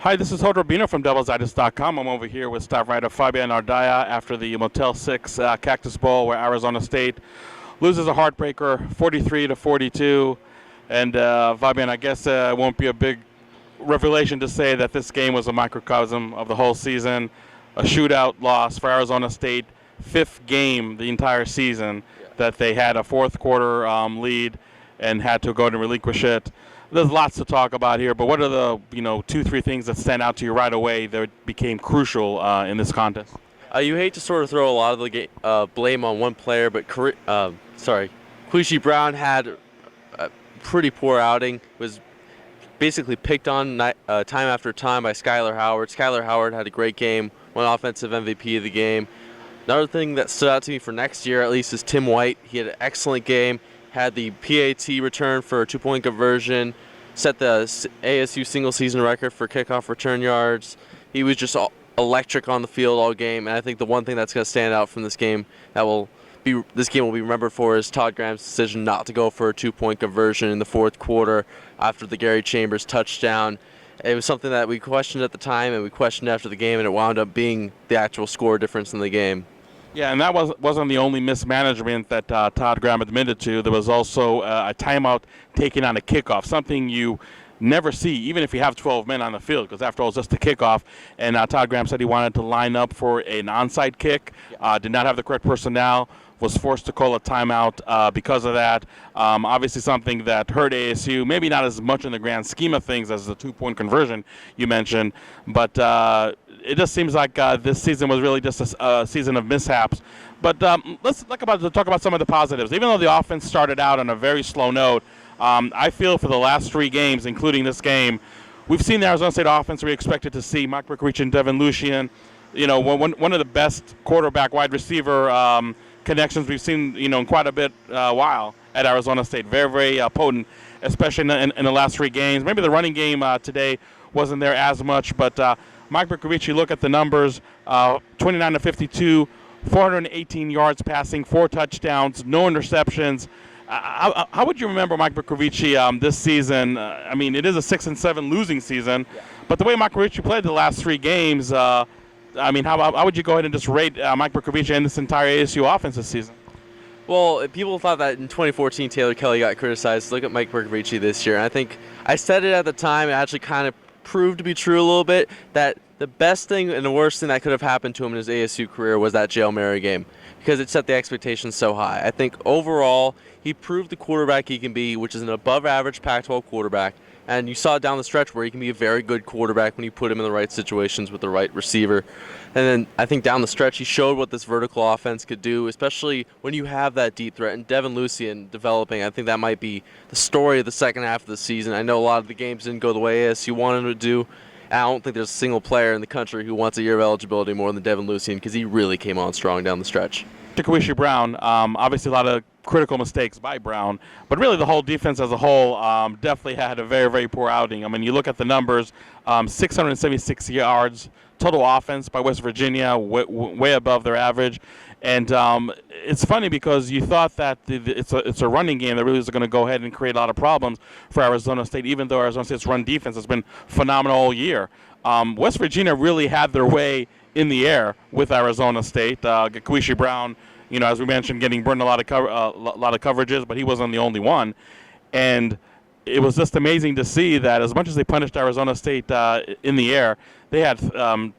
Hi, this is Hodrobino from DevilsDigest.com. I'm over here with staff writer Fabian Ardaya after the Motel 6 Cactus Bowl where Arizona State loses a heartbreaker 43-42. And Fabian, I guess it won't be a big revelation to say that this game was a microcosm of the whole season. A shootout loss for Arizona State, fifth game the entire season that they had a fourth quarter lead and had to go and relinquish it. There's lots to talk about here, but what are the 2-3 things that stand out to you right away that became crucial in this contest? You hate to sort of throw a lot of the blame on one player, but Quishy Brown had a pretty poor outing. Was basically picked on time after time by Skylar Howard. Skylar Howard had a great game, won offensive MVP of the game. Another thing that stood out to me for next year, at least, is Tim White. He had an excellent game. Had the PAT return for a two-point conversion, set the ASU single-season record for kickoff return yards. He was just electric on the field all game, and I think the one thing that's going to stand out from this game will be remembered for is Todd Graham's decision not to go for a two-point conversion in the fourth quarter after the Gary Chambers touchdown. It was something that we questioned at the time, and we questioned after the game, and it wound up being the actual score difference in the game. Yeah, and that wasn't the only mismanagement that Todd Graham admitted to. There was also a timeout taken on a kickoff, something you never see, even if you have 12 men on the field, because after all, it's just a kickoff. And Todd Graham said he wanted to line up for an onside kick, did not have the correct personnel, was forced to call a timeout because of that. Obviously something that hurt ASU, maybe not as much in the grand scheme of things as the two-point conversion you mentioned, but it just seems like this season was really just a season of mishaps. But let's talk about some of the positives. Even though the offense started out on a very slow note, I feel for the last three games, including this game, we've seen the Arizona State offense we expected to see. Mike Berkovich and Devin Lucian, one of the best quarterback wide receiver connections we've seen, in quite a bit while at Arizona State. Very, very potent, especially in the last three games. Maybe the running game today wasn't there as much, but Mike Berkovich, you look at the numbers, 29-52, 418 yards passing, 4 touchdowns, no interceptions. How would you remember Mike Berkovich this season? I mean, it is a 6-7 losing season, but the way Mike Berkovich played the last three games, how would you go ahead and just rate Mike Berkovich and this entire ASU offense this season? Well, people thought that in 2014 Taylor Kelly got criticized. Look at Mike Berkovich this year. And I think I said it at the time. It actually kind of proved to be true a little bit, that the best thing and the worst thing that could have happened to him in his ASU career was that Jale Mary game, because it set the expectations so high. I think overall he proved the quarterback he can be, which is an above-average Pac-12 quarterback. And you saw down the stretch where he can be a very good quarterback when you put him in the right situations with the right receiver. And then I think down the stretch he showed what this vertical offense could do, especially when you have that deep threat. And Devin Lucian developing, I think that might be the story of the second half of the season. I know a lot of the games didn't go the way ASU wanted them to do. And I don't think there's a single player in the country who wants a year of eligibility more than Devin Lucian, because he really came on strong down the stretch. Quishy Brown, obviously a lot of critical mistakes by Brown, but really the whole defense as a whole definitely had a very, very poor outing. I mean, you look at the numbers, 676 yards, total offense by West Virginia, way above their average. And it's funny because you thought that it's a running game that really is going to go ahead and create a lot of problems for Arizona State, even though Arizona State's run defense has been phenomenal all year. West Virginia really had their way in the air with Arizona State. Quishy Brown, as we mentioned, getting burned a lot of coverages, but he wasn't the only one. And it was just amazing to see that as much as they punished Arizona State in the air, they had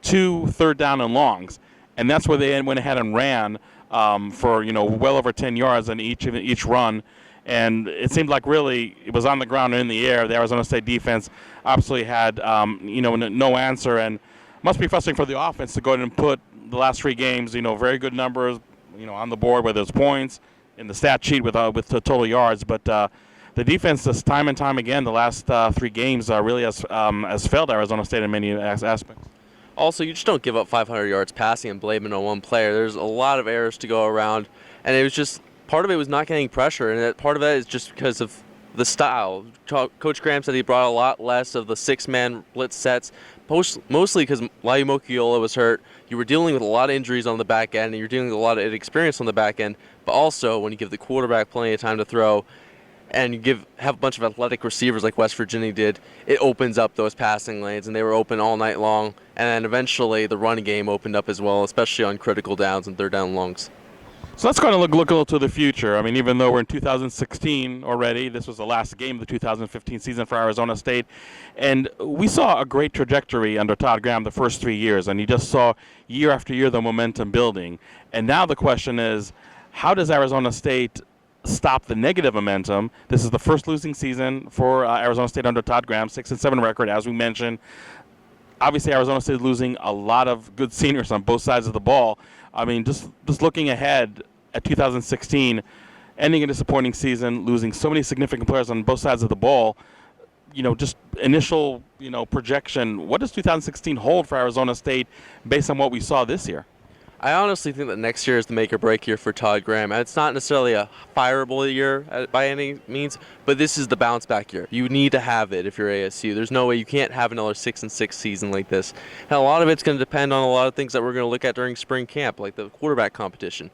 2 third down and longs. And that's where they went ahead and ran for, well over 10 yards in each run. And it seemed like really it was on the ground and in the air. The Arizona State defense absolutely had, no answer. And must be frustrating for the offense to go ahead and put the last three games, very good numbers, on the board, whether it's points in the stat sheet with the total yards. But the defense, just time and time again, the last three games really has failed Arizona State in many aspects. Also, you just don't give up 500 yards passing and blame it on one player. There's a lot of errors to go around, and it was just part of it was not getting pressure, and part of that is just because of the style. Coach Graham said he brought a lot less of the 6-man blitz sets, mostly because Layu Mokiola was hurt. You were dealing with a lot of injuries on the back end, and you're dealing with a lot of inexperience on the back end, but also when you give the quarterback plenty of time to throw. and you have a bunch of athletic receivers like West Virginia did, it opens up those passing lanes, and they were open all night long. And then eventually the running game opened up as well, especially on critical downs and third down longs. So let's kind of look a little to the future. I mean, even though we're in 2016 already, this was the last game of the 2015 season for Arizona State. And we saw a great trajectory under Todd Graham the first 3 years, and you just saw year after year the momentum building. And now the question is, how does Arizona State stop the negative momentum? This is the first losing season for Arizona State under Todd Graham, 6-7 record, as we mentioned. Obviously, Arizona State is losing a lot of good seniors on both sides of the ball. I mean, just looking ahead at 2016, ending a disappointing season, losing so many significant players on both sides of the ball, just initial, projection, what does 2016 hold for Arizona State based on what we saw this year? I honestly think that next year is the make or break year for Todd Graham. And it's not necessarily a fireable year by any means, but this is the bounce back year. You need to have it if you're ASU. There's no way you can't have another 6-6 season like this. And a lot of it's going to depend on a lot of things that we're going to look at during spring camp, like the quarterback competition.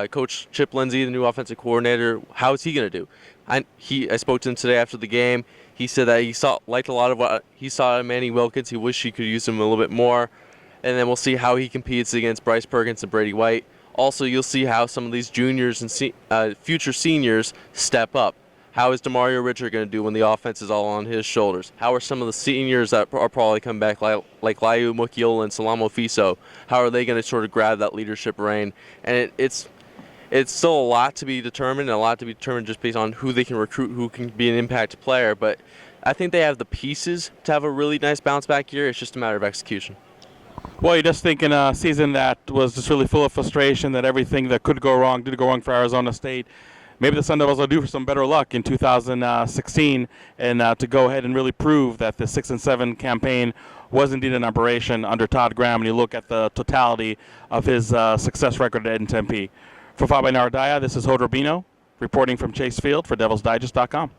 Coach Chip Lindsey, the new offensive coordinator, how is he going to do? I spoke to him today after the game. He said that he liked a lot of what he saw in Manny Wilkins. He wished he could use him a little bit more. And then we'll see how he competes against Bryce Perkins and Brady White. Also, you'll see how some of these juniors and future seniors step up. How is Demario Richard going to do when the offense is all on his shoulders? How are some of the seniors that are probably coming back, like Laiu Mukiola and Salamo Fiso, how are they going to sort of grab that leadership reign? And it's still a lot to be determined, and a lot to be determined just based on who they can recruit, who can be an impact player. But I think they have the pieces to have a really nice bounce-back year. It's just a matter of execution. Well, you're just thinking a season that was just really full of frustration, that everything that could go wrong did go wrong for Arizona State. Maybe the Sun Devils will do for some better luck in 2016 and to go ahead and really prove that the 6-7 campaign was indeed an operation under Todd Graham, and you look at the totality of his success record at Tempe. For Fabian Ardaya, this is Hoder Bino reporting from Chase Field for DevilsDigest.com.